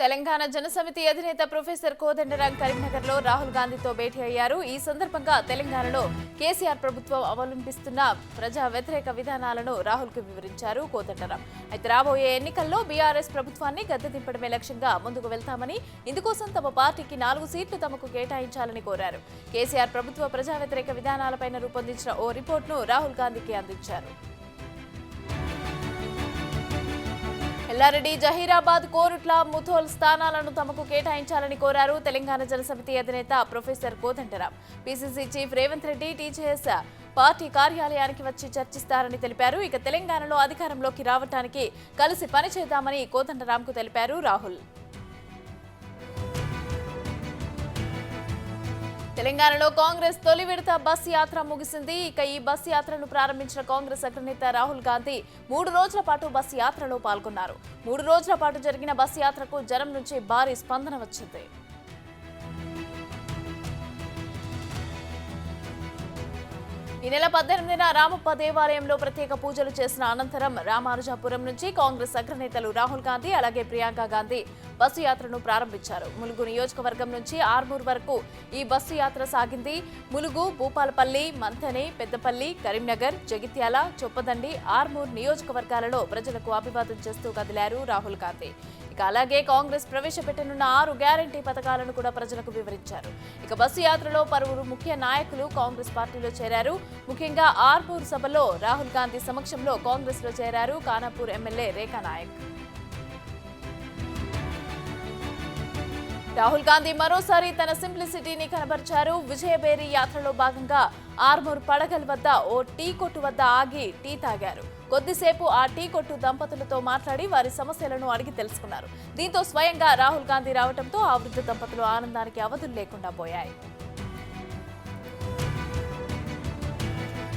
తెలంగాణ జనసమితి అధినేత ప్రొఫెసర్ కోదండరాం కరీంనగర్లో రాహుల్ గాంధీతో భేటీ అయ్యారు. ఈ సందర్భంగా తెలంగాణలో కేసీఆర్ ప్రభుత్వం అవలంబిస్తున్న ప్రజా వ్యతిరేక విధానాలను రాహుల్కు వివరించారు కోదండరాం. అయితే రాబోయే ఎన్నికల్లో బీఆర్ఎస్ ప్రభుత్వాన్ని గద్దె దింపడమే లక్ష్యంగా ముందుకు వెళ్తామని, ఇందుకోసం తమ పార్టీకి 4 సీట్లు తమకు కేటాయించాలని కోరారు. కేసీఆర్ ప్రభుత్వ ప్రజా వ్యతిరేక విధానాలపైన రూపొందించిన ఓ రిపోర్టును రాహుల్ గాంధీకి అందించారు. ఎల్లారెడ్డి, జహీరాబాద్, కోరుట్ల, ముథోల్ స్థానాలను తమకు కేటాయించాలని కోరారు తెలంగాణ జనసమితి అధినేత professor Kodandaram. PCC chief Revanth Reddy TJS party కార్యాలయానికి వచ్చి చర్చిస్తారని తెలిపారు. ఇక తెలంగాణలో అధికారంలోకి రావడానికి కలిసి పనిచేద్దామని కోదండరాంకు తెలిపారు రాహుల్. తెలంగాణలో కాంగ్రెస్ తొలి విడత బస్ యాత్ర ముగిసింది. ఇక ఈ బస్ యాత్రను ప్రారంభించిన కాంగ్రెస్ అగ్రనేత రాహుల్ గాంధీ 3 రోజుల పాటు బస్ యాత్రలో పాల్గొన్నారు. 3 రోజుల పాటు జరిగిన బస్ యాత్రకు జనం నుంచి భారీ స్పందన వచ్చింది. ఈ నెల 18న రామప్ప దేవాలయంలో ప్రత్యేక పూజలు చేసిన అనంతరం రామానుజాపురం నుంచి కాంగ్రెస్ అగ్రనేతలు రాహుల్ గాంధీ అలాగే ప్రియాంక గాంధీ బస్సు యాత్రను ప్రారంభించారు. ములుగు నియోజకవర్గం నుంచి ఆర్మూర్ వరకు ఈ బస్సు యాత్ర సాగింది. ములుగు, భూపాలపల్లి, మంథని, పెద్దపల్లి, కరీంనగర్, జగిత్యాల, చొప్పదండి, ఆర్మూర్ నియోజకవర్గాలలో ప్రజలకు అభివాదం చేస్తూ కదిలారు రాహుల్ గాంధీ. ఇక అలాగే కాంగ్రెస్ ప్రవేశపెట్టనున్న 6 గ్యారంటీ పథకాలను కూడా ప్రజలకు వివరించారు. ఇక బస్సు యాత్రలో పలువురు ముఖ్య నాయకులు కాంగ్రెస్ పార్టీలో చేరారు. ముఖ్యంగా ఆర్మూర్ సభలో రాహుల్ గాంధీ సమక్షంలో కాంగ్రెస్ లో చేరారు ఖానాపూర్ ఎమ్మెల్యే రేఖా నాయక్. రాహుల్ గాంధీ మరోసారి తన సింప్లిసిటీని కనబర్చారు. విజయబేరి యాత్రలో భాగంగా ఆర్మూర్ పడగల్ వద్ద ఓ టీ కొట్టు వద్ద ఆగి టీ తాగారు. కొద్దిసేపు ఆ టీ కొట్టు దంపతులతో మాట్లాడి వారి సమస్యలను అడిగి తెలుసుకున్నారు. దీంతో స్వయంగా రాహుల్ గాంధీ రావడంతో ఆ వృద్ధ దంపతులు ఆనందానికి అవధులు లేకుండా పోయాయి.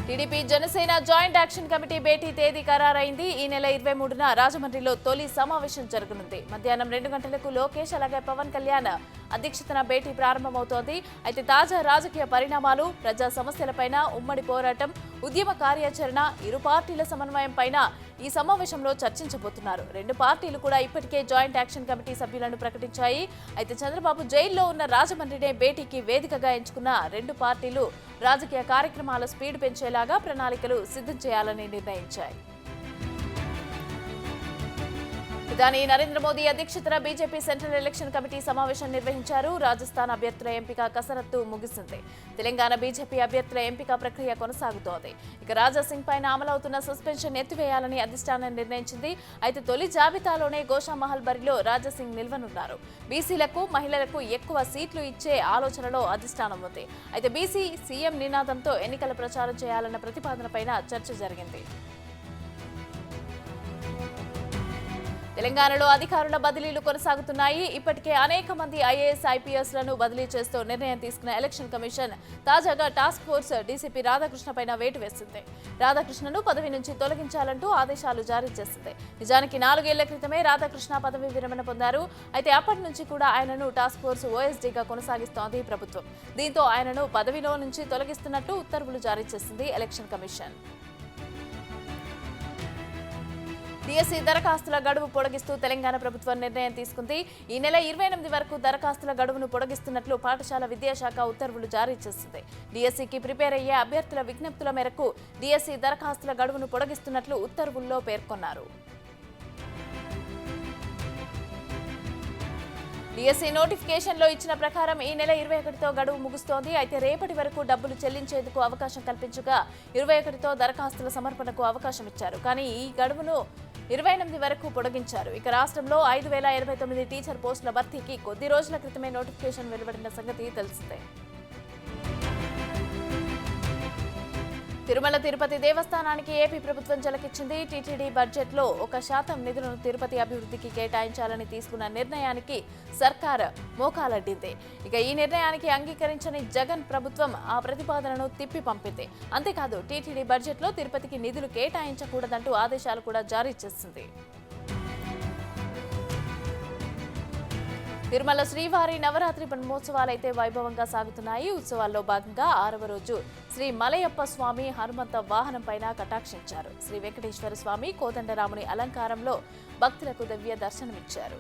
TDP Janasena joint action committee భేటీ తేదీ ఖరారైంది. ఈ నెల 23న రాజమండ్రిలో తొలి సమావేశం జరగనుంది. మధ్యాహ్నం 2 గంటలకు లోకేష్ అలాగే పవన్ కళ్యాణ్ అధ్యక్షతన భేటీ ప్రారంభమవుతోంది. అయితే తాజా రాజకీయ పరిణామాలు, ప్రజా సమస్యలపైన ఉమ్మడి పోరాటం, ఉద్యమ కార్యాచరణ, ఇరు పార్టీల సమన్వయం పైన ఈ సమావేశంలో చర్చించబోతున్నారు. 2 పార్టీలు కూడా ఇప్పటికే జాయింట్ యాక్షన్ కమిటీ సభ్యులను ప్రకటించాయి. అయితే చంద్రబాబు జైల్లో ఉన్న రాజమండ్రినే భేటీకి వేదికగా ఎంచుకున్న 2 పార్టీలు రాజకీయ కార్యక్రమాల స్పీడ్ పెంచేలాగా ప్రణాళికలు సిద్ధం చేయాలని నిర్ణయించాయి. ప్రధాని నరేంద్ర మోదీ అధ్యక్షతన బీజేపీ సెంట్రల్ ఎలక్షన్ కమిటీ సమావేశం నిర్వహించారు. రాజస్థాన్ అభ్యర్థుల ఎంపిక కసరత్తు ముగిసింది. తెలంగాణ బీజేపీ అభ్యర్థుల ఎంపిక ప్రక్రియ కొనసాగుతోంది. ఇక రాజాసింగ్ పైన అమలవుతున్న సస్పెన్షన్ ఎత్తివేయాలని అధిష్టానం నిర్ణయించింది. అయితే తొలి జాబితాలోనే గోషామహల్ బరిలో రాజాసింగ్ నిల్వనున్నారు. బీసీలకు, మహిళలకు ఎక్కువ సీట్లు ఇచ్చే ఆలోచనలో అధిష్టానం ఉంది. అయితే బీసీ సీఎం నినాదంతో ఎన్నికల ప్రచారం చేయాలన్న ప్రతిపాదనపైన చర్చ జరిగింది. తెలంగాణలో అధికారుల బదిలీలు కొనసాగుతున్నాయి. ఇప్పటికే అనేక మంది ఐఏఎస్, ఐపీఎస్లను బదిలీ చేస్తూ నిర్ణయం తీసుకున్న ఎలక్షన్ కమిషన్ తాజాగా టాస్క్ ఫోర్స్ డీసీపీ రాధాకృష్ణ పైన వేటు వేసింది. రాధాకృష్ణను పదవి నుంచి తొలగించాలంటూ ఆదేశాలు జారీ చేసింది. నిజానికి 4 ఏళ్ల క్రితమే రాధాకృష్ణ పదవి విరమణ పొందారు. అయితే అప్పటి నుంచి కూడా ఆయనను టాస్క్ ఫోర్స్ ఓఎస్డీగా కొనసాగిస్తోంది ప్రభుత్వం. దీంతో ఆయనను పదవిలో నుంచి తొలగిస్తున్నట్టు ఉత్తర్వులు జారీ చేసింది ఎలక్షన్ కమిషన్. డిఎస్సీ దరఖాస్తుల గడువు పొడిగిస్తూ తెలంగాణ ప్రభుత్వం నిర్ణయం తీసుకుంది. ఈ నెల 28 వరకు దరఖాస్తుల గడువును పొడిగిస్తున్నట్లు పాఠశాల విద్యాశాఖ ఉత్తర్వులు జారీ చేసింది. డిఎస్సీకి ప్రిపేర్ అయ్యే అభ్యర్థుల విజ్ఞప్తుల మేరకు డిఎస్సీ దరఖాస్తుల గడువును పొడిగిస్తున్నట్లు ఉత్తర్వుల్లో పేర్కొన్నారు. డిఎస్సీ నోటిఫికేషన్లో ఇచ్చిన ప్రకారం ఈ నెల 21తో గడువు ముగుస్తోంది. అయితే రేపటి వరకు డబ్బులు చెల్లించేందుకు అవకాశం కల్పించగా 21తో దరఖాస్తుల సమర్పణకు అవకాశం ఇచ్చారు. కానీ ఈ గడువును 28 వరకు పొడిగించారు. ఇక రాష్ట్రంలో 5089 టీచర్ పోస్టుల భర్తీకి కొద్ది రోజుల క్రితమే నోటిఫికేషన్ వెలువడిన సంగతి తెలిసిందే. తిరుమల తిరుపతి దేవస్థానానికి ఏపీ ప్రభుత్వం జలకిచ్చింది. టీటీడీ బడ్జెట్లో 1% నిధులను తిరుపతి అభివృద్ధికి కేటాయించాలని తీసుకున్న నిర్ణయానికి సర్కార్ మోకాలడ్డింది. ఇక ఈ నిర్ణయానికి అంగీకరించని జగన్ ప్రభుత్వం ఆ ప్రతిపాదనను తిప్పి పంపింది. అంతేకాదు టీటీడీ బడ్జెట్లో తిరుపతికి నిధులు కేటాయించకూడదంటూ ఆదేశాలు కూడా జారీ చేసింది. తిరుమల శ్రీవారి నవరాత్రి బ్రహ్మోత్సవాలైతే వైభవంగా సాగుతున్నాయి. ఉత్సవాల్లో భాగంగా 6వ రోజు శ్రీ మలయప్ప స్వామి హనుమంత వాహనం పైన కటాక్షించారు. శ్రీ వెంకటేశ్వర స్వామి కోదండరాముని అలంకారంలో భక్తులకు దివ్య దర్శనమిచ్చారు.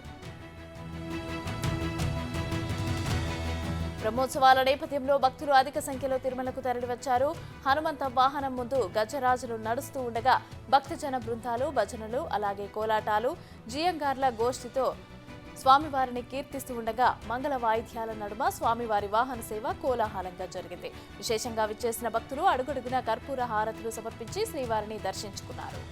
బ్రహ్మోత్సవాల నేపథ్యంలో భక్తులు అధిక సంఖ్యలో తిరుమలకు తరలివచ్చారు. హనుమంత వాహనం ముందు గజరాజులు నడుస్తూ ఉండగా భక్తజన బృందాలు, భజనలు, అలాగే కోలాటాలు, జియంగార్ల గోష్ఠితో స్వామివారిని కీర్తిస్తూ ఉండగా మంగళ వాయిద్యాల నడుమ స్వామివారి వాహన సేవ కోలాహలంగా జరిగింది. విశేషంగా విచ్చేసిన భక్తులు అడుగడుగున కర్పూర హారతులు సమర్పించి శ్రీవారిని దర్శించుకున్నారు.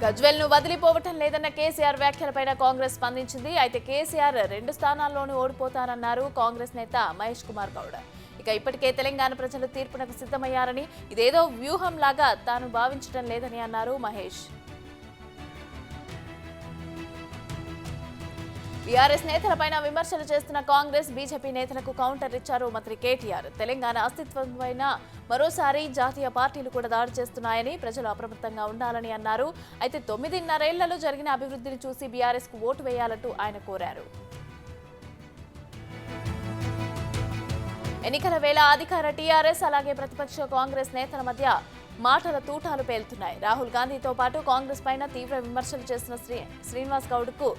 గజ్వేల్ ను వదిలిపోవటం లేదన్న కేసీఆర్ వ్యాఖ్యలపైన కాంగ్రెస్ స్పందించింది. అయితే కేసీఆర్ 2 స్థానాల్లోనూ ఓడిపోతారన్నారు కాంగ్రెస్ నేత మహేష్ కుమార్ గౌడ్. ఇక ఇప్పటికే తెలంగాణ ప్రజలు తీర్పునకు సిద్ధమయ్యారని, ఇదేదో వ్యూహం లాగా తాను భావించడం లేదని అన్నారు మహేష్. బీఆర్ఎస్ నేతలపైన విమర్శలు చేస్తున్న కాంగ్రెస్, బీజేపీ నేతలకు కౌంటర్ ఇచ్చారు మంత్రి కేటీఆర్. తెలంగాణ అస్తిత్వంపైన మరోసారి జాతీయ పార్టీలు కూడా దాడి చేస్తున్నాయని, ప్రజలు అప్రమత్తంగా ఉండాలని అన్నారు. అయితే 9.5 ఏళ్లలో జరిగిన అభివృద్ధిని చూసి బీఆర్ఎస్ కు ఓటు వేయాలంటూ ఆయన కోరారు. ఎన్నికల వేళ అధికార టీఆర్ఎస్ అలాగే ప్రతిపక్ష కాంగ్రెస్ నేతల మధ్య మాటల తూటాలు పేలుతున్నాయి. రాహుల్ గాంధీతో పాటు కాంగ్రెస్ పైన తీవ్ర విమర్శలు చేసిన శ్రీనివాస్ గౌడ్ కు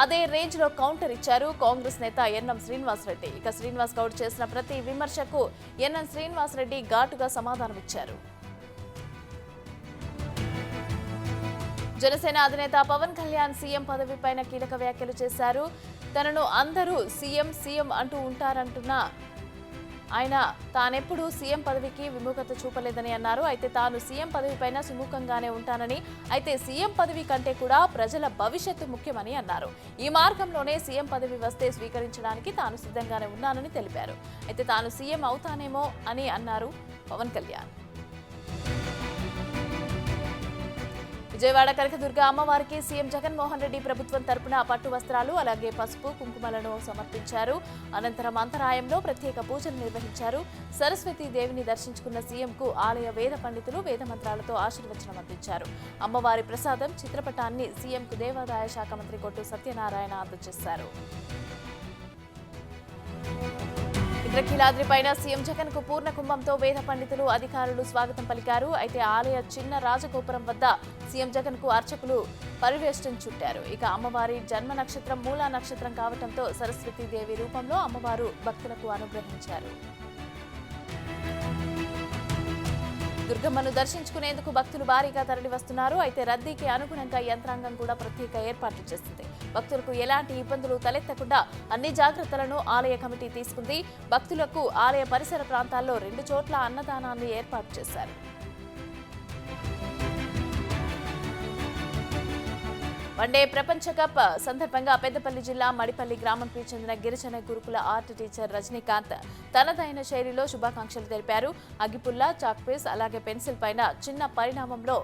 అదే రేంజ్ లో కౌంటర్ ఇచ్చారు కాంగ్రెస్ నేత ఎన్ఎం శ్రీనివాస్ రెడ్డి. ఇక శ్రీనివాస్ గౌడ్ చేసిన ప్రతి విమర్శకు ఎన్ఎం శ్రీనివాస్ రెడ్డి ఘాటుగా సమాధానమిచ్చారు. జనసేన అధినేత పవన్ కళ్యాణ్ సీఎం పదవిపైన కీలక వ్యాఖ్యలు చేశారు. తనను అందరూ సీఎం అంటూ ఉంటారంటున్న ఆయన తానెప్పుడు సీఎం పదవికి విముఖత చూపలేదని అన్నారు. అయితే తాను సీఎం పదవిపైన సుముఖంగానే ఉంటానని, అయితే సీఎం పదవి కంటే కూడా ప్రజల భవిష్యత్తు ముఖ్యమని అన్నారు. ఈ మార్గంలోనే సీఎం పదవి వస్తే స్వీకరించడానికి తాను సిద్ధంగానే ఉన్నానని తెలిపారు. అయితే తాను సీఎం అవుతానేమో అని అన్నారు పవన్ కళ్యాణ్. విజయవాడ కనకదుర్గ అమ్మవారికి సీఎం జగన్మోహన్ రెడ్డి ప్రభుత్వం తరపున పట్టు వస్త్రాలు అలాగే పసుపు కుంకుమలను సమర్పించారు. అనంతరం అంతరాయంలో ప్రత్యేక పూజలు నిర్వహించారు. సరస్వతీ దేవిని దర్శించుకున్న సీఎంకు ఆలయ వేద పండితులు వేద మంత్రాలతో ఆశీర్వచనం అందించారు. అమ్మవారి ప్రసాదం చిత్రపటాన్ని సీఎంకు దేవాదాయ శాఖ మంత్రి కొట్టు సత్యనారాయణ అందజేశారు. ఇంద్రకీలాద్రిపైన సీఎం జగన్ కు పూర్ణ కుంభంతో వేద పండితులు, అధికారులు స్వాగతం పలికారు. అయితే ఆలయ చిన్న రాజగోపురం వద్ద సీఎం జగన్ కు అర్చకులు పరివేష్టం చుట్టారు. ఇక అమ్మవారి జన్మ నక్షత్రం మూలా నక్షత్రం కావడంతో సరస్వతీదేవి రూపంలో అమ్మవారు భక్తులకు అనుగ్రహించారు. దుర్గమ్మను దర్శించుకునేందుకు భక్తులు భారీగా తరలివస్తున్నారు. అయితే రద్దీకి అనుగుణంగా యంత్రాంగం కూడా ప్రత్యేక ఏర్పాట్లు చేసింది. భక్తులకు ఎలాంటి ఇబ్బందులు తలెత్తకుండా అన్ని జాగ్రత్తలను ఆలయ కమిటీ తీసుకుంది. భక్తులకు ఆలయ పరిసర ప్రాంతాల్లో 2 చోట్ల అన్నదానాన్ని ఏర్పాటు చేశారు. వన్డే ప్రపంచ కప్ సందర్భంగా పెద్దపల్లి జిల్లా మడిపల్లి గ్రామంకి చెందిన గిరిజన గురుకుల ఆర్ట్ టీచర్ రజనీకాంత్ తనదైన శైలిలో శుభాకాంక్షలు తెలిపారు. అగిపుల్ల, చాక్పీస్ అలాగే పెన్సిల్ పైన చిన్న పరిణామంలో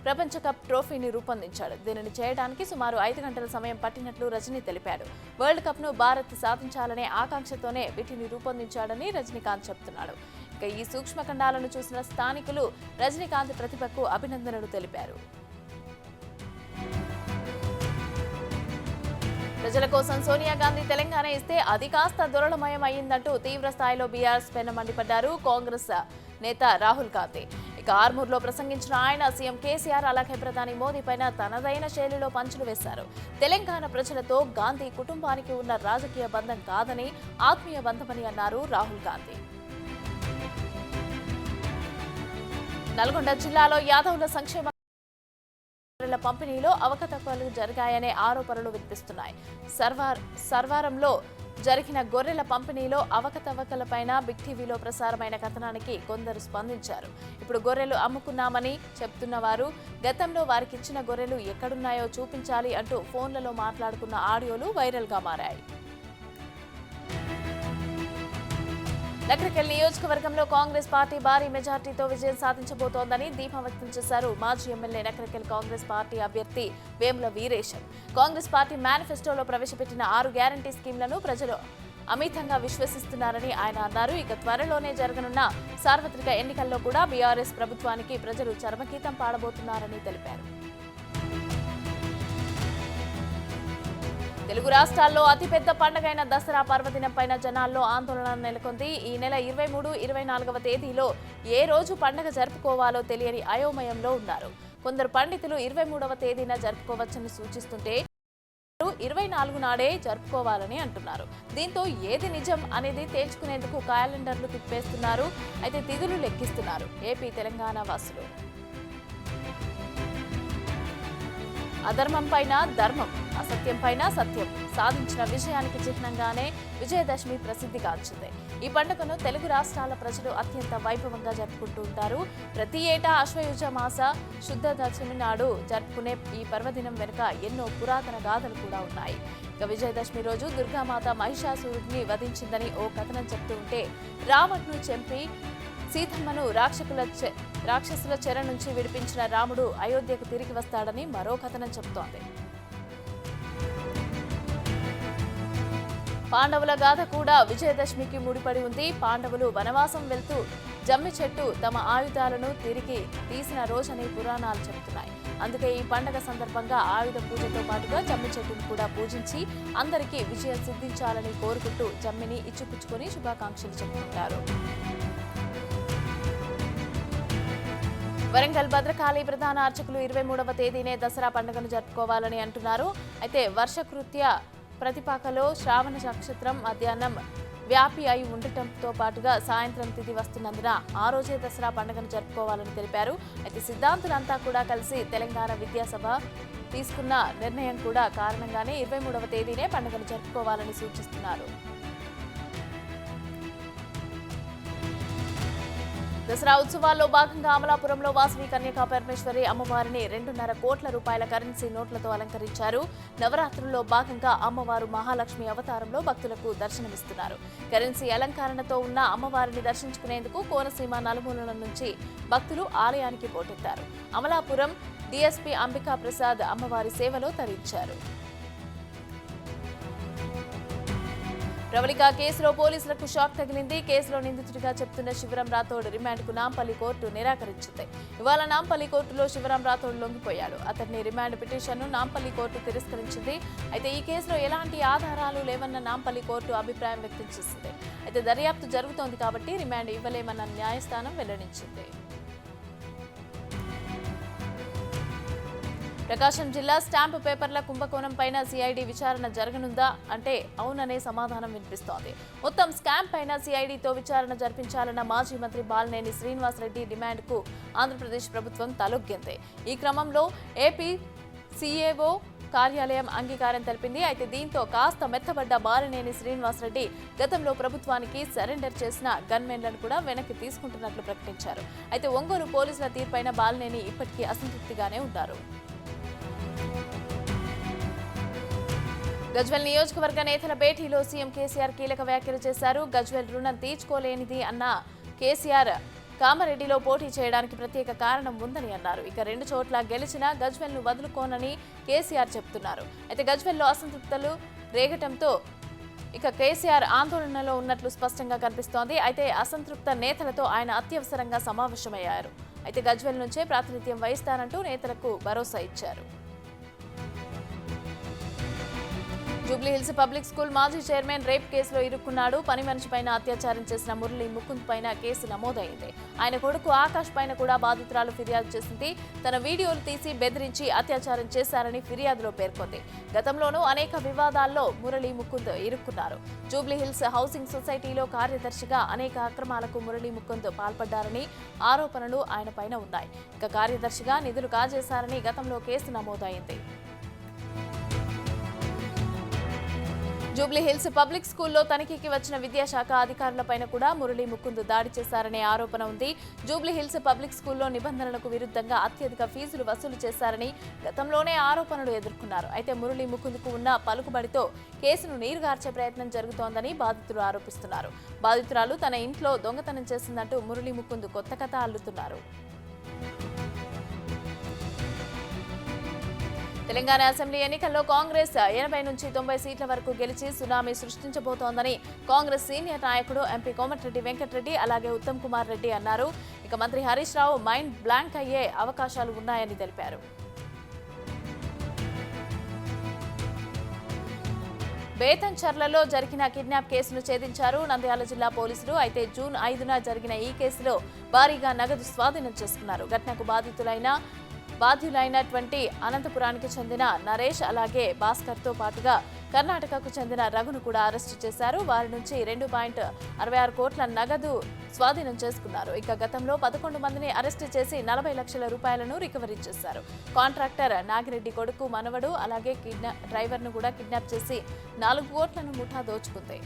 ప్రపంచ కప్ ట్రోఫీని రూపొందించాడు. దీనిని చేయడానికి సుమారు 5 గంటల సమయం పట్టినట్లు రజనీ తెలిపాడు. వరల్డ్ కప్ ను భారత్ సాధించాలనే ఆకాంక్షతోనే వీటిని రూపొందించాడని రజనీకాంత్ చెబుతున్నాడు. ఇక ఈ సూక్ష్మఖండాలను చూసిన స్థానికులు రజనీకాంత్ ప్రతిభకు అభినందనలు తెలిపారు. ప్రజల కోసం సోనియా గాంధీ తెలంగాణ ఇస్తే అది కాస్త దురళమయం అయ్యిందంటూ తీవ్ర స్థాయిలో బీఆర్ఎస్ పైన మండిపడ్డారు కాంగ్రెస్ నేత రాహుల్ గాంధీ. ఇక ఆర్మూర్లో ప్రసంగించిన ఆయన సీఎం కేసీఆర్ అలాగే ప్రధాని మోదీ పైన తనదైన శైలిలో పంచులు వేశారు. తెలంగాణ ప్రజలతో గాంధీ కుటుంబానికి ఉన్న రాజకీయ బంధం కాదని, ఆత్మీయ బంధమని అన్నారు రాహుల్ గాంధీ. నల్గొండ జిల్లాలో యాదవుల సంక్షేమ పంపిణీలో అవకతవకలు జరిగాయనే ఆరోపణలు వినిపిస్తున్నాయి. సర్వారంలో జరిగిన గొర్రెల పంపిణీలో అవకతవకలపైన బిగ్ టీవీలో ప్రసారమైన కథనానికి కొందరు స్పందించారు. ఇప్పుడు గొర్రెలు అమ్ముకున్నామని చెప్తున్న వారు గతంలో వారికిచ్చిన గొర్రెలు ఎక్కడున్నాయో చూపించాలి అంటూ ఫోన్లలో మాట్లాడుకున్న ఆడియోలు వైరల్గా మారాయి. నకరికల్ నియోజకవర్గంలో కాంగ్రెస్ పార్టీ భారీ మెజార్టీతో విజయం సాధించబోతోందని ధీమా వ్యక్తం చేశారు మాజీ ఎమ్మెల్యే నకరికల్ కాంగ్రెస్ పార్టీ అభ్యర్థి వేముల వీరేశం. కాంగ్రెస్ పార్టీ మేనిఫెస్టోలో ప్రవేశపెట్టిన 6 గ్యారంటీ స్కీమ్లను ప్రజలు అమితంగా విశ్వసిస్తున్నారని ఆయన అన్నారు. ఇక త్వరలోనే జరగనున్న సార్వత్రిక ఎన్నికల్లో కూడా బీఆర్ఎస్ ప్రభుత్వానికి ప్రజలు చరమగీతం పాడబోతున్నారని తెలిపారు. తెలుగు రాష్ట్రాల్లో అతిపెద్ద పండుగైన దసరా పర్వదినంపైన జనాల్లో ఆందోళన నెలకొంది. ఈ నెల 23, 24వ తేదీలో ఏ రోజు పండుగ జరుపుకోవాలో తెలియని అయోమయంలో ఉన్నారు. కొందరు పండితులు 23వ తేదీన జరుపుకోవచ్చని సూచిస్తుంటే 24 నాడే జరుపుకోవాలని అంటున్నారు. దీంతో ఏది నిజం అనేది తేల్చుకునేందుకు క్యాలెండర్లు తిప్పేస్తున్నారు. అయితే తిథులు లెక్కిస్తున్నారు ఏపీ తెలంగాణ వాసులు. అధర్మం పైన ధర్మం, అసత్యం పైన సత్యం సాధించిన విజయానికి చిహ్నంగానే విజయదశమి ప్రసిద్ధిగాంచింది. ఈ పండుగను తెలుగు రాష్ట్రాల ప్రజలు అత్యంత వైభవంగా జరుపుకుంటూ ఉంటారు. ప్రతి ఏటా ఆశ్వయుజ మాస శుద్ధ దశమి నాడు జరుపుకునే ఈ పర్వదినం వెనుక ఎన్నో పురాతన గాథలు కూడా ఉన్నాయి. ఇక విజయదశమి రోజు దుర్గామాత మహిషాసురుడిని వధించిందని ఓ కథనం చెప్తూ ఉంటే, రావణ్ను చంపి సీతమ్మను రాక్షసుల చెర నుంచి విడిపించిన రాముడు అయోధ్యకు తిరిగి వస్తాడని మరో కథనం చెబుతోంది. పాండవుల గాథ కూడా విజయదశమికి ముడిపడి ఉంది. పాండవులు వనవాసం వెళ్తూ జమ్మి చెట్టు తమ ఆయుధాలను తిరిగి తీసిన రోజని పురాణాలు చెబుతున్నాయి. అందుకే ఈ పండగ సందర్భంగా ఆయుధ పూజతో పాటుగా జమ్మి చెట్టును కూడా పూజించి అందరికీ విజయం సిద్ధించాలని కోరుకుంటూ జమ్మిని ఇచ్చిపుచ్చుకొని శుభాకాంక్షలు చెప్పుకుంటారు. వరంగల్ భద్రకాళి ప్రధాన అర్చకులు 23వ తేదీనే దసరా పండుగను జరుపుకోవాలని అంటున్నారు. అయితే వర్షకృత్య ప్రతిపాకలో శ్రావణ నక్షత్రం మధ్యాహ్నం వ్యాపి అయి ఉండటంతో పాటుగా సాయంత్రం తిథి వస్తున్నందున ఆ రోజే దసరా పండుగను జరుపుకోవాలని తెలిపారు. అయితే సిద్ధాంతులంతా కూడా కలిసి తెలంగాణ విద్యాసభ తీసుకున్న నిర్ణయం కూడా కారణంగానే 23వ తేదీనే పండుగను జరుపుకోవాలని సూచిస్తున్నారు. దసరా ఉత్సవాల్లో భాగంగా అమలాపురంలో వాసవి కన్యకా పరమేశ్వరి అమ్మవారిని 2.5 కోట్ల రూపాయల కరెన్సీ నోట్లతో అలంకరించారు. నవరాత్రుల్లో భాగంగా అమ్మవారు మహాలక్ష్మి అవతారంలో భక్తులకు దర్శనమిస్తున్నారు. కరెన్సీ అలంకరణతో ఉన్న అమ్మవారిని దర్శించుకునేందుకు కోనసీమ నలుమూలల నుంచి భక్తులు ఆలయానికి పోటెత్తారు. అమలాపురం డీఎస్పీ అంబికా ప్రసాద్ అమ్మవారి సేవలో తరించారు. ప్రవళిక కేసులో పోలీసులకు షాక్ తగిలింది. కేసులో నిందితుడిగా చెప్తున్న శివరాం రాథోడ్ రిమాండ్కు నాంపల్లి కోర్టు నిరాకరించింది. ఇవాళ నాంపల్లి కోర్టులో శివరాం రాథోడ్ లొంగిపోయాడు. అతన్ని రిమాండ్ పిటిషన్ను నాంపల్లి కోర్టు తిరస్కరించింది. అయితే ఈ కేసులో ఎలాంటి ఆధారాలు లేవన్న నాంపల్లి కోర్టు అభిప్రాయం వ్యక్తం చేసింది. అయితే దర్యాప్తు జరుగుతోంది కాబట్టి రిమాండ్ ఇవ్వలేమన్న న్యాయస్థానం వెల్లడించింది. ప్రకాశం జిల్లా స్టాంపు పేపర్ల కుంభకోణం పైన సిఐడి విచారణ జరగనుందా అంటే అవుననే సమాధానం వినిపిస్తోంది. మొత్తం స్కామ్ పైన సిఐడితో విచారణ జరిపించాలన్న మాజీ మంత్రి బాలినేని శ్రీనివాసరెడ్డి డిమాండ్కు ఆంధ్రప్రదేశ్ ప్రభుత్వం తలొగ్గింది. ఈ క్రమంలో ఏపీ సిఏఓ కార్యాలయం అంగీకారం తెలిపింది. అయితే దీంతో కాస్త మెత్తబడ్డ బాలినేని శ్రీనివాసరెడ్డి గతంలో ప్రభుత్వానికి సరెండర్ చేసిన గన్మెన్లను కూడా వెనక్కి తీసుకుంటున్నట్లు ప్రకటించారు. అయితే ఒంగోలు పోలీసుల తీర్పైన బాలినేని ఇప్పటికీ అసంతృప్తిగానే ఉన్నారు. గజ్వేల్ నియోజకవర్గ నేతల భేటీలో సీఎం కేసీఆర్ కీలక వ్యాఖ్యలు చేశారు. గజ్వేల్ రుణం తీర్చుకోలేనిది అన్న కేసీఆర్ కామారెడ్డిలో పోటీ చేయడానికి ప్రత్యేక కారణం ఉందని అన్నారు. ఇక 2 చోట్ల గెలిచినా గజ్వేల్ను వదులుకోనని కేసీఆర్ చెబుతున్నారు. అయితే గజ్వేల్లో అసంతృప్తులు రేగటంతో ఇక కేసీఆర్ ఆందోళనలో ఉన్నట్లు స్పష్టంగా కనిపిస్తోంది. అయితే అసంతృప్త నేతలతో ఆయన అత్యవసరంగా సమావేశమయ్యారు. అయితే గజ్వేల్ నుంచే ప్రాతినిధ్యం వహిస్తారంటూ నేతలకు భరోసా ఇచ్చారు. జూబ్లీహిల్స్ పబ్లిక్ స్కూల్ మాజీ చైర్మన్ రేప్ కేసులో ఇరుక్కున్నాడు. పని మనిషిపైన అత్యాచారం చేసిన మురళీ ముకుంద్ పైన కేసు నమోదైంది. ఆయన కొడుకు ఆకాష్ పైన కూడా బాధితురాలు ఫిర్యాదు చేసింది. తన వీడియోలు తీసి బెదిరించి అత్యాచారం చేశారని ఫిర్యాదులో పేర్కొంది. గతంలోనూ అనేక వివాదాల్లో మురళీ ముకుంద్ ఇరుక్కున్నారు. జూబ్లీహిల్స్ హౌసింగ్ సొసైటీలో కార్యదర్శిగా అనేక అక్రమాలకు మురళీ ముకుంద్ పాల్పడ్డారని ఆరోపణలు ఆయన పైన ఉన్నాయి. ఇక కార్యదర్శిగా నిధులు కాజేశారని గతంలో కేసు నమోదైంది. జూబ్లీహిల్స్ పబ్లిక్ స్కూల్లో తనిఖీకి వచ్చిన విద్యాశాఖ అధికారులపైన కూడా మురళీ ముకుంద్ దాడి చేశారనే ఆరోపణ ఉంది. జూబ్లీహిల్స్ పబ్లిక్ స్కూల్లో నిబంధనలకు విరుద్ధంగా అత్యధిక ఫీజులు వసూలు చేశారని గతంలోనే ఆరోపణలు ఎదుర్కొన్నారు. అయితే మురళీ ముకుంద్కు ఉన్న పలుకుబడితో కేసును నీరుగార్చే ప్రయత్నం జరుగుతోందని బాధితులు ఆరోపిస్తున్నారు. బాధితురాలు తన ఇంట్లో దొంగతనం చేసిందంటూ మురళీ ముకుంద్ కొత్త కథ అల్లుతున్నారు. తెలంగాణ అసెంబ్లీ ఎన్నికల్లో కాంగ్రెస్ 80 నుంచి 90 సీట్ల వరకు గెలిచి సునామీ సృష్టించబోతోందని కాంగ్రెస్ సీనియర్ నాయకుడు ఎంపీ కోమటిరెడ్డి వెంకటరెడ్డి అలాగే ఉత్తమ్ కుమార్ రెడ్డి అన్నారు. ఇక మంత్రి హరీష్ రావు మైండ్ బ్లాంక్ అయ్యే అవకాశాలు ఉన్నాయని తెలిపారు. బేతంచర్లలో జరిగిన కిడ్నాప్ కేసును ఛేదించారు నంద్యాల జిల్లా పోలీసులు. అయితే జూన్ 5న జరిగిన ఈ కేసులో భారీగా నగదు స్వాధీనం చేసుకున్నారు. ఘటనకు బాధితులైన బాధ్యులైనటువంటి అనంతపురానికి చెందిన నరేష్ అలాగే భాస్కర్తో పాటుగా కర్ణాటకకు చెందిన రఘును కూడా అరెస్టు చేశారు. వారి నుంచి 2.66 కోట్ల నగదు స్వాధీనం చేసుకున్నారు. ఇక గతంలో 11 మందిని అరెస్టు చేసి 40 లక్షల రూపాయలను రికవరీ చేశారు. కాంట్రాక్టర్ నాగిరెడ్డి కొడుకు మనవడు అలాగే డ్రైవర్ను కూడా కిడ్నాప్ చేసి 4 కోట్లను ముఠా దోచుకుంది.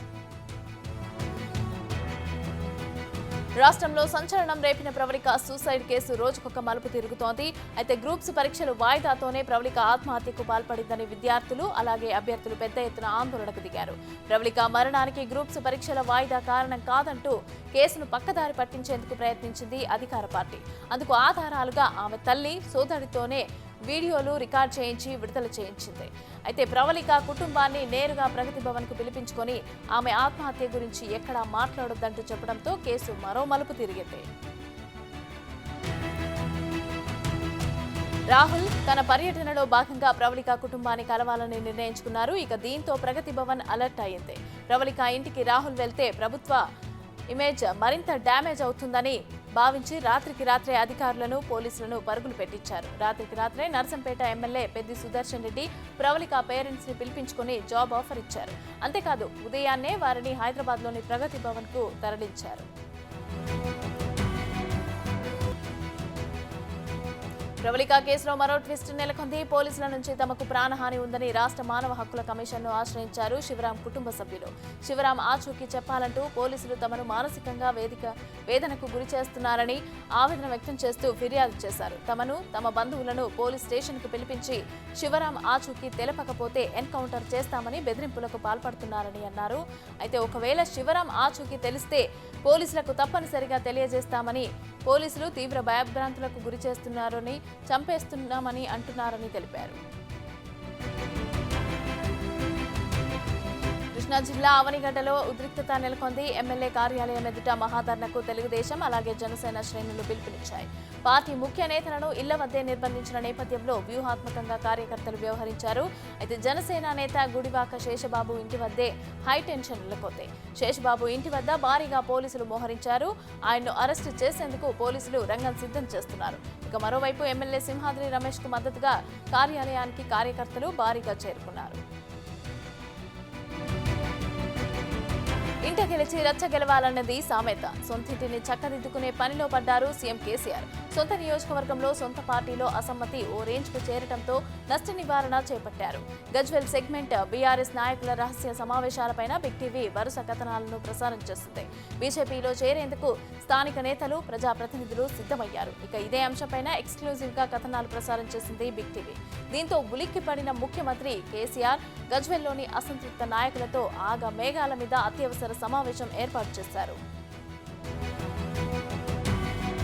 రాష్ట్రంలో సంచలనం రేపిన ప్రవళిక సూసైడ్ కేసు రోజుకొక మలుపు తిరుగుతోంది. అయితే గ్రూప్స్ పరీక్షలు వాయిదాతోనే ప్రవళిక ఆత్మహత్యకు పాల్పడిందని విద్యార్థులు అలాగే అభ్యర్థులు పెద్ద ఎత్తున ఆందోళనకు దిగారు. ప్రవళిక మరణానికి గ్రూప్స్ పరీక్షల వాయిదా కారణం కాదంటూ కేసును పక్కదారి పట్టించేందుకు ప్రయత్నించింది అధికార పార్టీ. అందుకు ఆధారాలుగా ఆమె తల్లి సోదరితోనే వీడియోలు రికార్డ్ చేయించి విడుదల చేయించింది. అయితే ప్రవళిక కుటుంబాన్ని నేరుగా ప్రగతి భవన్ కు పిలిపించుకొని ఆమె ఆత్మహత్య గురించి ఎక్కడా మాట్లాడొద్దంటూ చెప్పడంతో కేసు మరో మలుపు తిరిగింది. రాహుల్ తన పర్యటనలో భాగంగా ప్రవళిక కుటుంబాన్ని కలవాలని నిర్ణయించుకున్నారు. ఇక దీంతో ప్రగతి భవన్ అలర్ట్ అయింది. ప్రవళిక ఇంటికి రాహుల్ వెళ్తే ప్రభుత్వ ఇమేజ్ మరింత డ్యామేజ్ అవుతుందని భావించి రాత్రికి రాత్రే అధికారులను పోలీసులను పరుగులు పెట్టించారు. రాత్రికి రాత్రే నర్సంపేట ఎమ్మెల్యే పెద్ది సుదర్శన్ రెడ్డి ప్రవళిక పేరెంట్స్ ని పిలిపించుకుని జాబ్ ఆఫర్ ఇచ్చారు. అంతేకాదు ఉదయాన్నే వారిని హైదరాబాద్లోని ప్రగతి భవన్ కు తరలించారు. ప్రవళిక కేసులో మరో ట్విస్ట్ నెలకొంది. పోలీసుల నుంచి తమకు ప్రాణహాని ఉందని రాష్ట్ర మానవ హక్కుల కమిషన్ను ఆశ్రయించారు శివరాం కుటుంబ సభ్యులు. శివరాం ఆచూకీ చెప్పాలంటూ పోలీసులు తమను మానసికంగా వేదనకు గురి చేస్తున్నారని ఆవేదన వ్యక్తం చేస్తూ ఫిర్యాదు చేశారు. తమను తమ బంధువులను పోలీస్ స్టేషన్ కు పిలిపించి శివరాం ఆచూకీ తెలపకపోతే ఎన్కౌంటర్ చేస్తామని బెదిరింపులకు పాల్పడుతున్నారని అన్నారు. అయితే ఒకవేళ శివరాం ఆచూకీ తెలిస్తే పోలీసులకు తప్పనిసరిగా తెలియజేస్తామని, పోలీసులు తీవ్ర భయభ్రాంతులకు గురి చేస్తున్నారని, చంపేస్తున్నామని అంటున్నారని తెలిపారు. కృష్ణా జిల్లా అవనిగడ్డలో ఉద్రిక్తత నెలకొంది. ఎమ్మెల్యే కార్యాలయం ఎదుట మహాధర్నకు తెలుగుదేశం అలాగే జనసేన శ్రేణులు పిలుపునిచ్చాయి. పార్టీ ముఖ్య నేతలను ఇళ్ల వద్దే నిర్బంధించిన నేపథ్యంలో వ్యూహాత్మకంగా కార్యకర్తలు వ్యవహరించారు. అయితే జనసేన నేత గుడివాక శేషబాబు ఇంటి వద్దే హైటెన్షన్ నెలకొంది. శేషబాబు ఇంటి వద్ద భారీగా పోలీసులు మోహరించారు. ఆయన్ను అరెస్టు చేసేందుకు పోలీసులు రంగం సిద్ధం చేస్తున్నారు. ఇక మరోవైపు ఎమ్మెల్యే సింహాద్రి రమేష్ కు మద్దతుగా కార్యాలయానికి కార్యకర్తలు భారీగా చేరుకున్నారు. ఇంట గెలిచి రచ్చ గెలవాలన్నది సామెత. సొంతింటిని చక్కదిద్దుకునే పనిలో పడ్డారు సీఎం కేసీఆర్. సొంత నియోజకవర్గంలో సొంత పార్టీలో అసమ్మతి ఓ రేంజ్ కు చేరటంతో నష్ట నివారణ చేపట్టారు. గజ్వెల్ సెగ్మెంట్ బీఆర్ఎస్ నాయకుల రహస్య సమావేశాలపైన బిగ్ టీవీ వరుస కథనాలను ప్రసారం చేస్తుంది. బీజేపీలో చేరేందుకు స్థానిక నేతలు ప్రజాప్రతినిధులు సిద్ధమయ్యారు. ఇక ఇదే అంశంపైన ఎక్స్క్లూజివ్ గా కథనాలు ప్రసారం చేసింది బిగ్ టీవీ. దీంతో ఉలిక్కిపడిన ముఖ్యమంత్రి కేసీఆర్ గజ్వెల్లోని అసంతృప్త నాయకులతో ఆగ మేఘాల మీద అత్యవసర సమావేశం ఏర్పాటు చేశారు.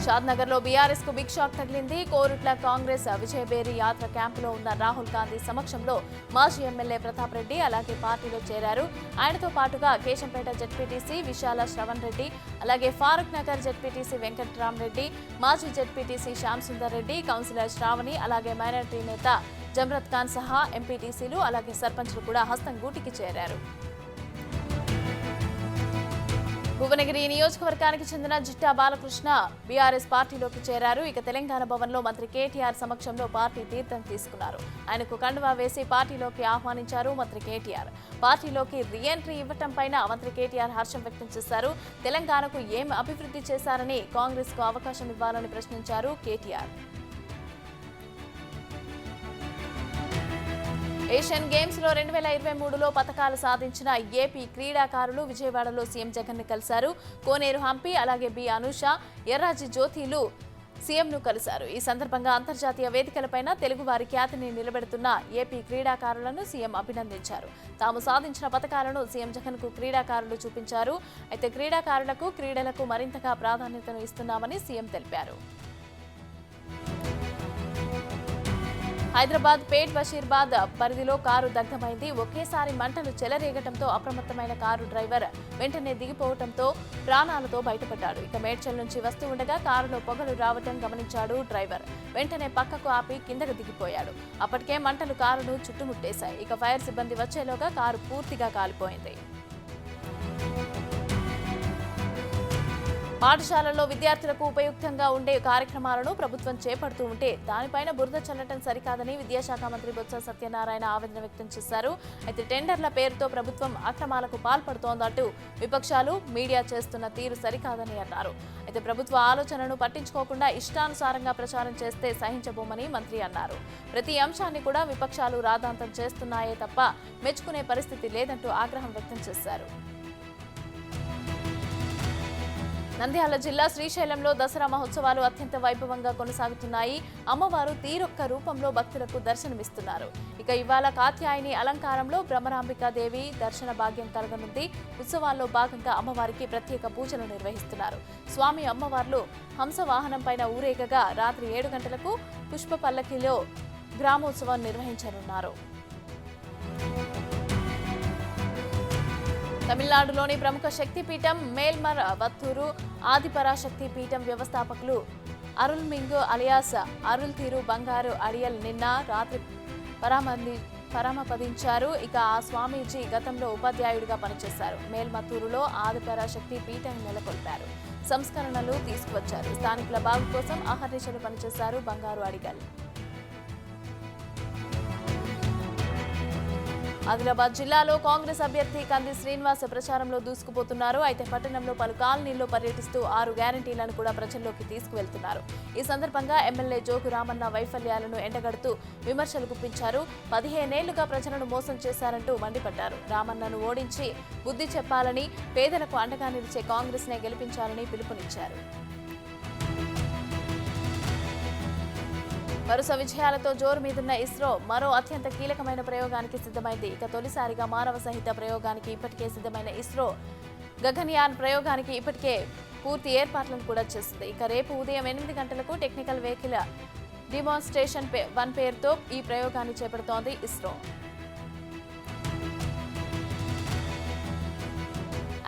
షాద్నగర్ లో బీఆర్ఎస్ కు బిగ్ షాక్ తగిలింది. కోరుట్ల కాంగ్రెస్ విజయబేరి యాత్ర క్యాంపులో ఉన్న రాహుల్ గాంధీ సమక్షంలో మాజీ ఎమ్మెల్యే ప్రతాప్ రెడ్డి అలాగే పార్టీలో చేరారు. ఆయనతో పాటుగా కేశంపేట జెడ్పీటీసీ విశాల శ్రవణ్ రెడ్డి అలాగే ఫారూక్ నగర్ జెడ్పీటీసీ వెంకట్రామరెడ్డి, మాజీ జెడ్పీటీసీ శ్యామ్ సుందర్ రెడ్డి, కౌన్సిలర్ శ్రావణి అలాగే మైనారిటీ నేత జమ్రత్ ఖాన్ సహా ఎంపీటీసీలు అలాగే సర్పంచ్లు కూడా హస్తం గూటికి చేరారు. భువనగిరి నియోజకవర్గానికి చెందిన జిట్టా బాలకృష్ణ బీఆర్ఎస్ పార్టీలోకి చేరారు. ఇక తెలంగాణ భవన్లో మంత్రి కేటీఆర్ సమక్షంలో పార్టీ తీర్థం తీసుకున్నారు. ఆయనకు కండువా వేసి పార్టీలోకి ఆహ్వానించారు మంత్రి కేటీఆర్. పార్టీలోకి రీఎంట్రీ ఇవ్వటం పైన మంత్రి కేటీఆర్ హర్షం వ్యక్తం చేశారు. తెలంగాణకు ఏం అభివృద్ధి చేశారని కాంగ్రెస్ కు అవకాశం ఇవ్వాలని ప్రశ్నించారు కేటీఆర్. ఏషియన్ గేమ్స్ లో 2023లో పతకాలు సాధించిన ఏపీ క్రీడాకారులు విజయవాడలో సీఎం జగన్ ని కలిశారు. కోనేరు హంపి అలాగే బి అనూష, ఎర్రాజి జ్యోతిలు సీఎంను కలిశారు. ఈ సందర్భంగా అంతర్జాతీయ వేదికలపైన తెలుగు వారి ఖ్యాతిని నిలబెడుతున్న ఏపీ క్రీడాకారులను సీఎం అభినందించారు. తాము సాధించిన పతకాలను సీఎం జగన్ కు క్రీడాకారులు చూపించారు. అయితే క్రీడాకారులకు క్రీడలకు మరింతగా ప్రాధాన్యతను ఇస్తున్నామని సీఎం తెలిపారు. హైదరాబాద్ పేట్ బషీర్బాద్ పరిధిలో కారు దగ్ధమైంది. ఒకేసారి మంటలు చెలరేగటంతో అప్రమత్తమైన కారు డ్రైవర్ వెంటనే దిగిపోవడంతో ప్రాణాలతో బయటపడ్డాడు. ఇక మేడ్చల్ నుంచి వస్తూ ఉండగా కారులో పొగలు రావటం గమనించాడు డ్రైవర్. వెంటనే పక్కకు ఆపి కిందకు దిగిపోయాడు. అప్పటికే మంటలు కారును చుట్టుముట్టేశాయి. ఇక ఫైర్ సిబ్బంది వచ్చేలోగా కారు పూర్తిగా కాలిపోయింది. పాఠశాలల్లో విద్యార్థులకు ఉపయుక్తంగా ఉండే కార్యక్రమాలను ప్రభుత్వం చేపడుతూ ఉంటే దానిపైన బురద చల్లటం సరికాదని విద్యాశాఖ మంత్రి బొత్స సత్యనారాయణ ఆవేదన వ్యక్తం చేశారు. అయితే టెండర్ల పేరుతో ప్రభుత్వం అక్రమాలకు పాల్పడుతోందంటూ విపక్షాలు మీడియా చేస్తున్న తీరు సరికాదని అన్నారు. అయితే ప్రభుత్వ ఆలోచనను పట్టించుకోకుండా ఇష్టానుసారంగా ప్రచారం చేస్తే సహించబోమని మంత్రి అన్నారు. ప్రతి అంశాన్ని కూడా విపక్షాలు రాద్ధాంతం చేస్తున్నాయే తప్ప మెచ్చుకునే పరిస్థితి లేదంటూ ఆగ్రహం వ్యక్తం చేశారు. నంద్యాల జిల్లా శ్రీశైలంలో దసరా మహోత్సవాలు అత్యంత వైభవంగా కొనసాగుతున్నాయి. అమ్మవారు తీరొక్క రూపంలో భక్తులకు దర్శనమిస్తున్నారు. ఇక ఇవాళ కాత్యాయని అలంకారంలో భ్రమరాంబికాదేవి దర్శన భాగ్యం కలగనుంది. ఉత్సవాల్లో భాగంగా అమ్మవారికి ప్రత్యేక పూజలు నిర్వహిస్తున్నారు. స్వామి అమ్మవార్లు హంస వాహనం పైన ఊరేగగా రాత్రి 7 గంటలకు పుష్ప పల్లకిలో గ్రామోత్సవం నిర్వహించనున్నారు. తమిళనాడులోని ప్రముఖ శక్తిపీఠం మేల్మరవత్తూరు ఆదిపరాశక్తి పీఠం వ్యవస్థాపకులు అరుల్మింగు అలియాస్ అరుల్ తీరు బంగారు అడియల్ నిన్న రాత్రి పరమపదించారు. ఇక ఆ స్వామీజీ గతంలో ఉపాధ్యాయుడిగా పనిచేశారు. మేల్మత్తూరులో ఆదిపరాశక్తి పీఠం నెలకొల్పారు. సంస్కరణలు తీసుకువచ్చారు. స్థానికుల బాగు కోసం అహర్నిశలు పనిచేశారు బంగారు అడిగల్. ఆదిలాబాద్ జిల్లాలో కాంగ్రెస్ అభ్యర్థి కంది శ్రీనివాస్ ప్రచారంలో దూసుకుపోతున్నారు. అయితే పట్టణంలో పలు కాలనీల్లో పర్యటిస్తూ 6 గ్యారంటీలను కూడా ప్రజల్లోకి తీసుకువెళ్తున్నారు. ఈ సందర్భంగా ఎమ్మెల్యే జోగు రామన్న వైఫల్యాలను ఎండగడుతూ విమర్శలు గుప్పించారు. 15 ఏళ్లుగా ప్రజలను మోసం చేశారంటూ మండిపడ్డారు. రామన్నను ఓడించి బుద్ధి చెప్పాలని, పేదలకు అండగా నిలిచే కాంగ్రెస్ నే గెలిపించాలని పిలుపునిచ్చారు. వరుస విజయాలతో జోరు మీదున్న ఇస్రో మరో అత్యంత కీలకమైన ప్రయోగానికి సిద్ధమైంది. ఇక తొలిసారిగా మానవ సహిత ప్రయోగానికి ఇప్పటికే సిద్ధమైన ఇస్రో గగన్యాన్ ప్రయోగానికి ఇప్పటికే పూర్తి ఏర్పాట్లను కూడా చేసింది. ఇక రేపు ఉదయం 8 గంటలకు టెక్నికల్ వెహికల్ డిమాన్స్ట్రేషన్ 1 పేరుతో ఈ ప్రయోగాన్ని చేపడుతోంది ఇస్రో.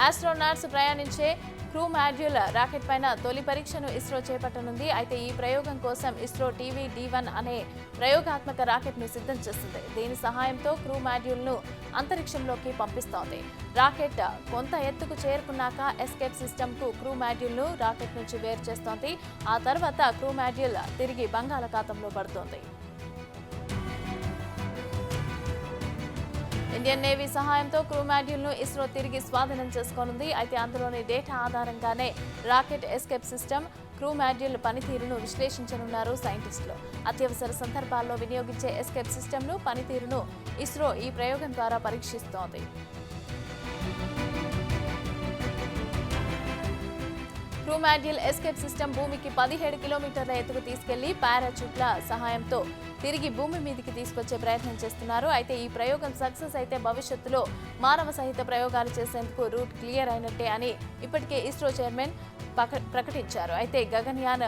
ఆస్ట్రోనాట్స్ ప్రయాణించే క్రూ మాడ్యూల్ రాకెట్ పైన తొలి పరీక్షను ఇస్రో చేపట్టనుంది. అయితే ఈ ప్రయోగం కోసం ఇస్రో టీవీ D1 అనే ప్రయోగాత్మక రాకెట్ ను సిద్ధం చేస్తుంది. దీని సహాయంతో క్రూ మాడ్యూల్ ను అంతరిక్షంలోకి పంపిస్తోంది. రాకెట్ కొంత ఎత్తుకు చేరుకున్నాక ఎస్కేప్ సిస్టమ్ కు క్రూ మాడ్యూల్ ను రాకెట్ నుంచి వేరు చేస్తోంది. ఆ తర్వాత క్రూ మాడ్యూల్ తిరిగి బంగాళాఖాతంలో పడుతోంది. ఇండియన్ నేవీ సహాయంతో క్రూ మాడ్యూల్ ను ఇస్రో తిరిగి స్వాధీనం చేసుకోనుంది. అయితే అందులోని డేటా ఆధారంగానే rocket escape system, crew module పనితీరును విశ్లేషించనున్నారు సైంటిస్టులు. అత్యవసర సందర్భాల్లో వినియోగించే ఎస్కేప్ సిస్టమ్ను పనితీరును ఇస్రో ఈ ప్రయోగం ద్వారా పరీక్షిస్తోంది. క్రూ మాడ్యూల్ ఎస్కేప్ సిస్టమ్ భూమికి 17 కిలోమీటర్ల ఎత్తుకు తీసుకెళ్లి పారాచూట్ల సహాయంతో తిరిగి భూమి మీదకి తీసుకొచ్చే ప్రయత్నం చేస్తున్నారు. అయితే ఈ ప్రయోగం సక్సెస్ అయితే భవిష్యత్తులో మానవ సహిత ప్రయోగాలు చేసేందుకు రూట్ క్లియర్ అయినట్టే అని ఇప్పటికే ఇస్రో చైర్మన్ ప్రకటించారు. అయితే గగన్యాన్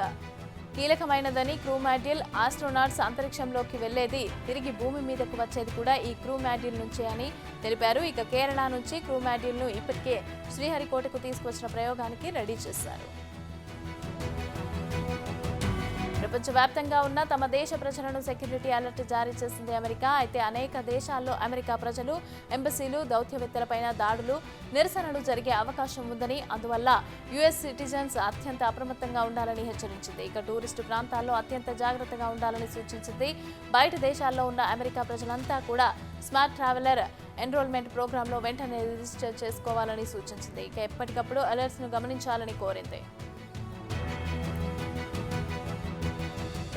కీలకమైనదని, క్రూ మాడ్యూల్ ఆస్ట్రోనాట్స్ అంతరిక్షంలోకి వెళ్లేది తిరిగి భూమి మీదకు వచ్చేది కూడా ఈ క్రూ మాడ్యూల్ నుంచే అని తెలిపారు. ఇక కేరళ నుంచి క్రూ మాడ్యూల్ ను ఇప్పటికే శ్రీహరికోటకు తీసుకొచ్చిన ప్రయోగానికి రెడీ చేశారు. ప్రపంచవ్యాప్తంగా ఉన్న తమ దేశ ప్రజలను సెక్యూరిటీ అలర్ట్ జారీ చేసింది అమెరికా. అయితే అనేక దేశాల్లో అమెరికా ప్రజలు, ఎంబసీలు, దౌత్యవేత్తలపైన దాడులు, నిరసనలు జరిగే అవకాశం ఉందని, అందువల్ల యుఎస్ సిటిజన్స్ అత్యంత అప్రమత్తంగా ఉండాలని హెచ్చరించింది. ఇక టూరిస్టు ప్రాంతాల్లో అత్యంత జాగ్రత్తగా ఉండాలని సూచించింది. బయట దేశాల్లో ఉన్న అమెరికా ప్రజలంతా కూడా స్మార్ట్ ట్రావెలర్ ఎన్రోల్మెంట్ ప్రోగ్రాంలో వెంటనే రిజిస్టర్ చేసుకోవాలని సూచించింది. ఇక ఎప్పటికప్పుడు అలర్ట్స్ ను గమనించాలని కోరింది.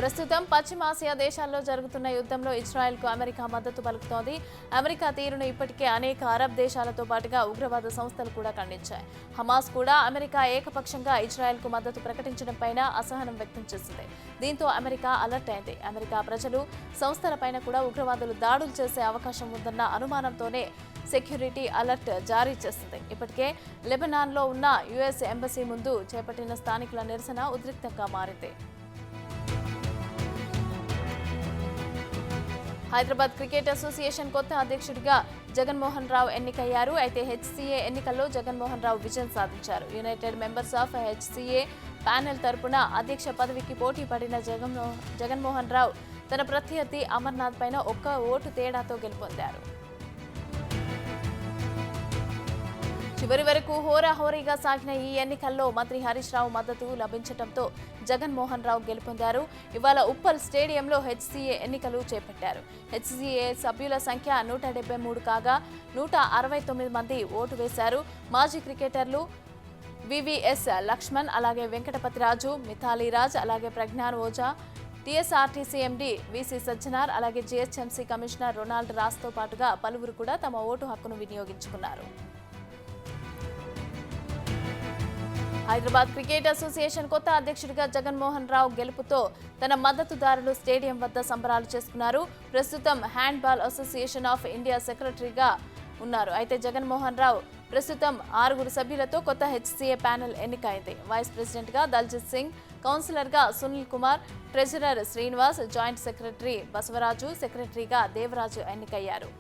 ప్రస్తుతం పశ్చిమాసియా దేశాల్లో జరుగుతున్న యుద్ధంలో ఇజ్రాయెల్కు అమెరికా మద్దతు పలుకుతోంది. అమెరికా తీరును ఇప్పటికే అనేక అరబ్ దేశాలతో పాటుగా ఉగ్రవాద సంస్థలు కూడా ఖండించాయి. హమాస్ కూడా అమెరికా ఏకపక్షంగా ఇజ్రాయెల్కు మద్దతు ప్రకటించడంపై అసహనం వ్యక్తం చేసింది. దీంతో అమెరికా అలర్ట్ అయింది. అమెరికా ప్రజలు, సంస్థలపైన కూడా ఉగ్రవాదులు దాడులు చేసే అవకాశం ఉందన్న అనుమానంతోనే సెక్యూరిటీ అలర్ట్ జారీ చేసింది. ఇప్పటికే లెబనాన్లో ఉన్న యుఎస్ ఎంబసీ ముందు చేపట్టిన స్థానికుల నిరసన ఉద్రిక్తంగా మారింది. హైదరాబాద్ క్రికెట్ అసోసియేషన్ కొత్త అధ్యక్షుడిగా జగన్మోహన్ రావు ఎన్నికయ్యారు. అయితే హెచ్సీఏ ఎన్నికల్లో జగన్మోహన్ రావు విజయం సాధించారు. United members of HCA panel తరపున అధ్యక్ష పదవికి పోటీ పడిన జగన్మోహన్ రావు తన ప్రత్యర్థి అమర్నాథ్ పైన 1 ఓటు తేడాతో గెలుపొందారు. చివరి వరకు హోరాహోరీగా సాగిన ఈ ఎన్నికల్లో మంత్రి హరీష్ రావు మద్దతు లభించడంతో జగన్మోహన్ రావు గెలుపొందారు. ఇవాళ ఉప్పల్ స్టేడియంలో హెచ్సీఏ ఎన్నికలు చేపట్టారు. హెచ్సీఏ సభ్యుల సంఖ్య 173 కాగా 169 మంది ఓటు వేశారు. మాజీ క్రికెటర్లు వివిఎస్ లక్ష్మణ్, అలాగే వెంకటపతిరాజు, మిథాలీరాజ్, అలాగే Pragyan Ojha, TSRTC MD VC Sajjanar, అలాగే జీహెచ్ఎంసీ కమిషనర్ రొనాల్డ్ రాస్తో పాటుగా పలువురు కూడా తమ ఓటు హక్కును వినియోగించుకున్నారు. హైదరాబాద్ క్రికెట్ అసోసియేషన్ కొత్త అధ్యక్షుడిగా జగన్మోహన్ రావు గెలుపుతో తన మద్దతుదారులు స్టేడియం వద్ద సంబరాలు చేసుకున్నారు. ప్రస్తుతం హ్యాండ్బాల్ అసోసియేషన్ ఆఫ్ ఇండియా సెక్రటరీగా ఉన్నారు. అయితే జగన్మోహన్ రావు ప్రస్తుతం 6 సభ్యులతో కొత్త హెచ్సీఏ ప్యానెల్ ఎన్నికైంది. వైస్ ప్రెసిడెంట్గా దల్జిత్ సింగ్, కౌన్సిలర్గా Sunil Kumar, treasurer Srinivas, joint secretary Basavaraju, సెక్రటరీగా దేవరాజు ఎన్నికయ్యారు.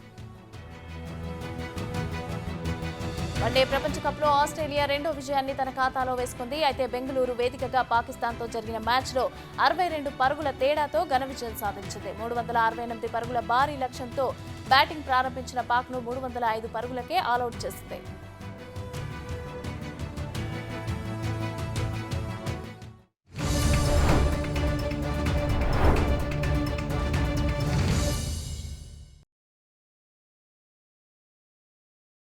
వన్డే ప్రపంచ కప్లో ఆస్ట్రేలియా 2వ విజయాన్ని తన ఖాతాలో వేసుకుంది. అయితే బెంగళూరు వేదికగా పాకిస్తాన్తో జరిగిన మ్యాచ్లో 62 పరుగుల తేడాతో ఘన విజయం సాధించింది. 368 పరుగుల భారీ లక్ష్యంతో బ్యాటింగ్ ప్రారంభించిన పాక్ను 305 పరుగులకే ఆలౌట్ చేసింది.